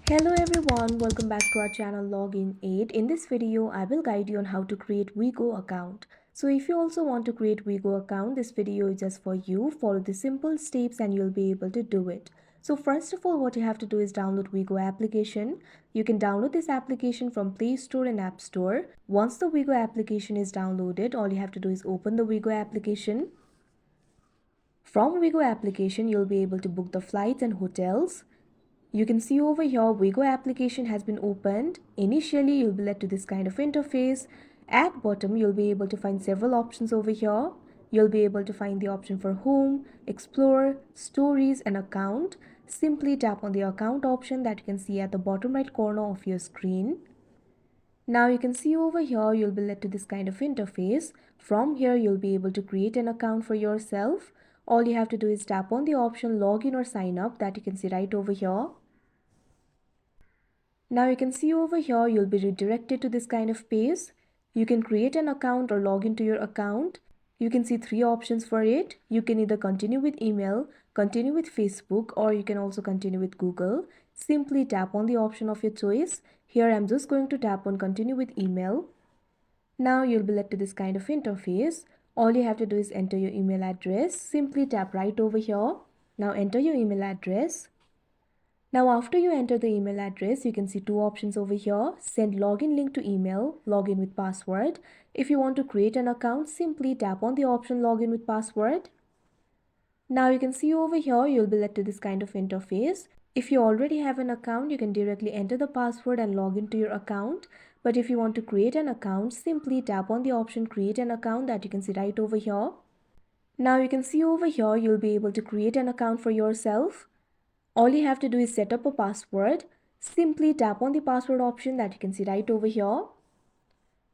Hello everyone, welcome back to our channel Login 8. In this video, I will guide you on how to create Wego account. So if you also want to create Wego account, this video is just for you. Follow the simple steps and you'll be able to do it. So first of all, what you have to do is download Wego application. You can download this application from Play Store and App Store. Once the Wego application is downloaded, all you have to do is open the Wego application. From Wego application, you'll be able to book the flights and hotels. You can see over here Wego application has been opened. Initially you'll be led to this kind of interface. At bottom you'll be able to find several options over here. You'll be able to find the option for home, explore, stories and account. Simply tap on the account option that you can see at the bottom right corner of your screen. Now you can see over here you'll be led to this kind of interface. From here you'll be able to create an account for yourself. All you have to do is tap on the option login or sign up that you can see right over here. Now you can see over here you'll be redirected to this kind of page. You can create an account or log into your account. You can see three options for it. You can either continue with email, continue with Facebook, or you can also continue with Google. Simply tap on the option of your choice. Here I'm just going to tap on continue with email. Now you'll be led to this kind of interface. All you have to do is enter your email address. Simply tap right over here. Now enter your email address. Now after you enter the email address, you can see two options over here. Send login link to email, login with password. If you want to create an account, simply tap on the option login with password. Now you can see over here, you'll be led to this kind of interface. If you already have an account, you can directly enter the password and log into your account. But if you want to create an account, simply tap on the option create an account that you can see right over here. Now you can see over here, you'll be able to create an account for yourself. All you have to do is set up a password. Simply tap on the password option that you can see right over here.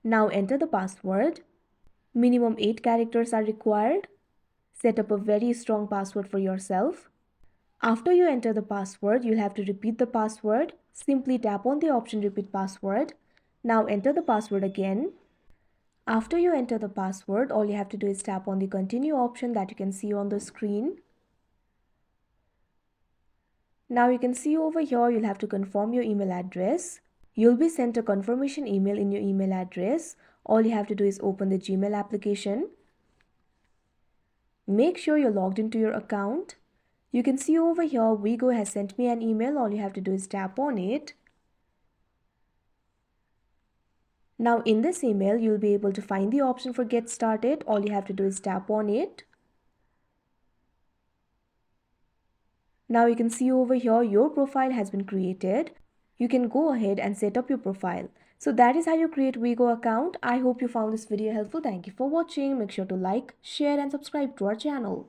Now enter the password. Minimum 8 characters are required. Set up a very strong password for yourself. After you enter the password, you'll have to repeat the password. Simply tap on the option repeat password. Now enter the password again. After you enter the password, all you have to do is tap on the continue option that you can see on the screen. Now you can see over here you'll have to confirm your email address. You'll be sent a confirmation email in your email address. All you have to do is open the Gmail application. Make sure you're logged into your account. You can see over here Wego has sent me an email. All you have to do is tap on it. Now in this email you'll be able to find the option for get started. All you have to do is tap on it. Now you can see over here your profile has been created. You can go ahead and set up your profile. So that is how you create Wego account. I hope you found this video helpful. Thank you for watching. Make sure to like, share and subscribe to our channel.